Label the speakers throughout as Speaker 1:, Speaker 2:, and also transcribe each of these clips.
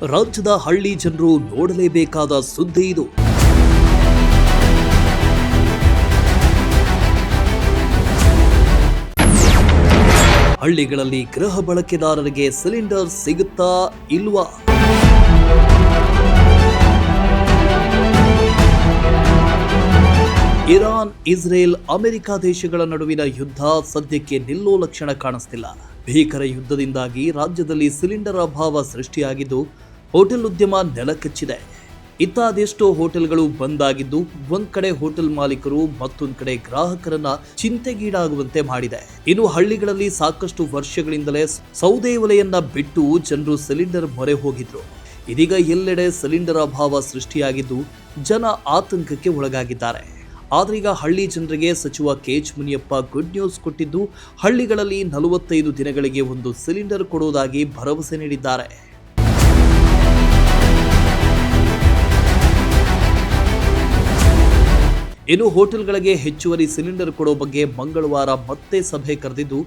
Speaker 1: ರಾಜ್ಯದ ಹಳ್ಳಿ ಜನರು ನೋಡಲೇಬೇಕಾದ ಸುದ್ದಿ ಇದು. ಹಳ್ಳಿಗಳಲ್ಲಿ ಗೃಹ ಬಳಕೆದಾರರಿಗೆ ಸಿಲಿಂಡರ್ ಸಿಗುತ್ತಾ ಇಲ್ವಾ? ಇರಾನ್, ಇಸ್ರೇಲ್, ಅಮೆರಿಕ ದೇಶಗಳ ನಡುವಿನ ಯುದ್ಧ ಸದ್ಯಕ್ಕೆ ನಿಲ್ಲೋ ಲಕ್ಷಣ ಕಾಣಿಸ್ತಿಲ್ಲ. ಭೀಕರ ಯುದ್ಧದಿಂದಾಗಿ ರಾಜ್ಯದಲ್ಲಿ ಸಿಲಿಂಡರ್ ಅಭಾವ ಸೃಷ್ಟಿಯಾಗಿದ್ದು ಹೋಟೆಲ್ ಉದ್ಯಮ ನೆಲಕಚ್ಚಿದೆ. ಇತ್ತ ಅದೆಷ್ಟೋ ಹೋಟೆಲ್ಗಳು ಬಂದ್ ಆಗಿದ್ದು ಒಂದ್ ಕಡೆ ಹೋಟೆಲ್ ಮಾಲೀಕರು ಮತ್ತೊಂದ್ ಕಡೆ ಗ್ರಾಹಕರನ್ನ ಚಿಂತೆಗೀಡಾಗುವಂತೆ ಮಾಡಿದೆ. ಇನ್ನು ಹಳ್ಳಿಗಳಲ್ಲಿ ಸಾಕಷ್ಟು ವರ್ಷಗಳಿಂದಲೇ ಸೌದೆ ಒಲೆಯನ್ನ ಬಿಟ್ಟು ಜನರು ಸಿಲಿಂಡರ್ ಮೊರೆ ಹೋಗಿದ್ರು. ಇದೀಗ ಎಲ್ಲೆಡೆ ಸಿಲಿಂಡರ್ ಅಭಾವ ಸೃಷ್ಟಿಯಾಗಿದ್ದು ಜನ ಆತಂಕಕ್ಕೆ ಒಳಗಾಗಿದ್ದಾರೆ. ಆದ್ರೆ ಈಗ ಹಳ್ಳಿ ಜನರಿಗೆ ಸಚಿವ ಕೆಎಚ್ ಮುನಿಯಪ್ಪ ಗುಡ್ ನ್ಯೂಸ್ ಕೊಟ್ಟಿದ್ದು, ಹಳ್ಳಿಗಳಲ್ಲಿ 45 ದಿನಗಳಿಗೆ ಒಂದು ಸಿಲಿಂಡರ್ ಕೊಡುವುದಾಗಿ ಭರವಸೆ ನೀಡಿದ್ದಾರೆ. ಇನ್ನು ಹೋಟೆಲ್ಗಳಿಗೆ ಹೆಚ್ಚುವರಿ ಸಿಲಿಂಡರ್ ಕೊಡೋ ಬಗ್ಗೆ ಮಂಗಳವಾರ ಮತ್ತೆ ಸಭೆ ಕರೆದಿದ್ದು,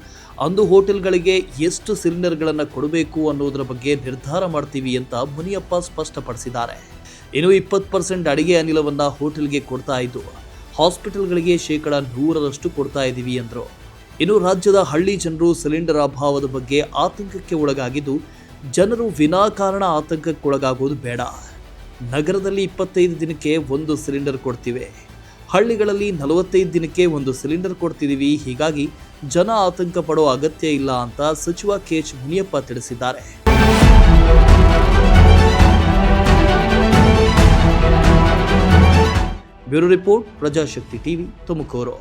Speaker 1: ಅಂದು ಹೋಟೆಲ್ಗಳಿಗೆ ಎಷ್ಟು ಸಿಲಿಂಡರ್ಗಳನ್ನು ಕೊಡಬೇಕು ಅನ್ನೋದರ ಬಗ್ಗೆ ನಿರ್ಧಾರ ಮಾಡ್ತೀವಿ ಅಂತ ಮುನಿಯಪ್ಪ ಸ್ಪಷ್ಟಪಡಿಸಿದ್ದಾರೆ. ಇನ್ನು 20% ಅಡಿಗೆ ಅನಿಲವನ್ನ ಹೋಟೆಲ್ಗೆ ಕೊಡ್ತಾ ಇದ್ದು, ಹಾಸ್ಪಿಟಲ್ಗಳಿಗೆ 100% ಕೊಡ್ತಾ ಇದ್ದೀವಿ ಎಂದರು. ಇನ್ನು ರಾಜ್ಯದ ಹಳ್ಳಿ ಜನರು ಸಿಲಿಂಡರ್ ಅಭಾವದ ಬಗ್ಗೆ ಆತಂಕಕ್ಕೆ ಒಳಗಾಗಿದ್ದು, ಜನರು ವಿನಾಕಾರಣ ಆತಂಕಕ್ಕೊಳಗಾಗೋದು ಬೇಡ. ನಗರದಲ್ಲಿ 25 ದಿನಕ್ಕೆ ಒಂದು ಸಿಲಿಂಡರ್ ಕೊಡ್ತೀವಿ, ಹಳ್ಳಿಗಳಲ್ಲಿ 45 ದಿನಕ್ಕೆ ಒಂದು ಸಿಲಿಂಡರ್ ಕೊಡ್ತಿದ್ದೀವಿ. ಹೀಗಾಗಿ ಜನ ಆತಂಕ ಪಡೋ ಅಗತ್ಯ ಇಲ್ಲ ಅಂತ ಸಚಿವ ಕೆಎಚ್ ಮುನಿಯಪ್ಪ ತಿಳಿಸಿದ್ದಾರೆ. Bureau report, Prajashakti TV, Tumakuru.